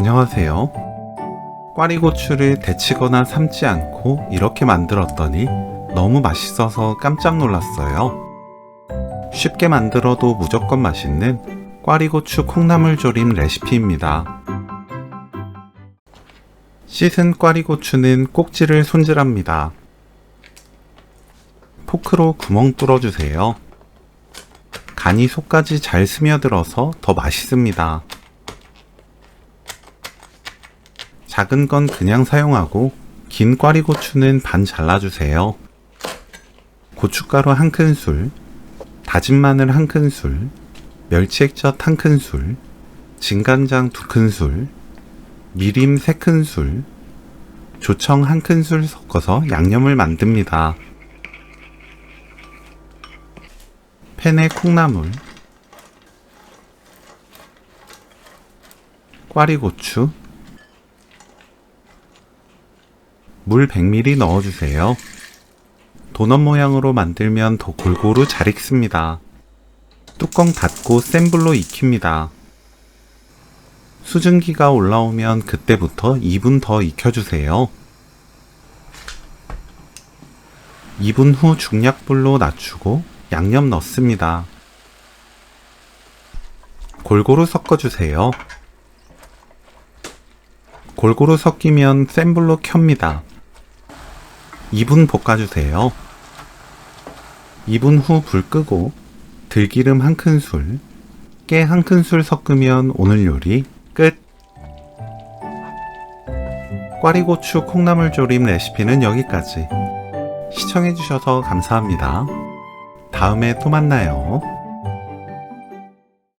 안녕하세요. 꽈리고추를 데치거나 삶지 않고 이렇게 만들었더니 너무 맛있어서 깜짝 놀랐어요. 쉽게 만들어도 무조건 맛있는 꽈리고추 콩나물조림 레시피입니다. 씻은 꽈리고추는 꼭지를 손질합니다. 포크로 구멍 뚫어주세요. 간이 속까지 잘 스며들어서 더 맛있습니다. 작은 건 그냥 사용하고 긴 꽈리고추는 반 잘라주세요. 고춧가루 1큰술, 다진 마늘 1큰술, 멸치액젓 1큰술, 진간장 2큰술, 미림 3큰술, 조청 1큰술 섞어서 양념을 만듭니다. 팬에 콩나물, 꽈리고추, 물 100ml 넣어주세요. 도넛 모양으로 만들면 더 골고루 잘 익습니다. 뚜껑 닫고 센 불로 익힙니다. 수증기가 올라오면 그때부터 2분 더 익혀주세요. 2분 후 중약불로 낮추고 양념 넣습니다. 골고루 섞어주세요. 골고루 섞이면 센 불로 켭니다. 2분 볶아주세요. 2분 후 불 끄고 들기름 1큰술, 깨 1큰술 섞으면 오늘 요리 끝! 꽈리고추 콩나물조림 레시피는 여기까지. 시청해주셔서 감사합니다. 다음에 또 만나요.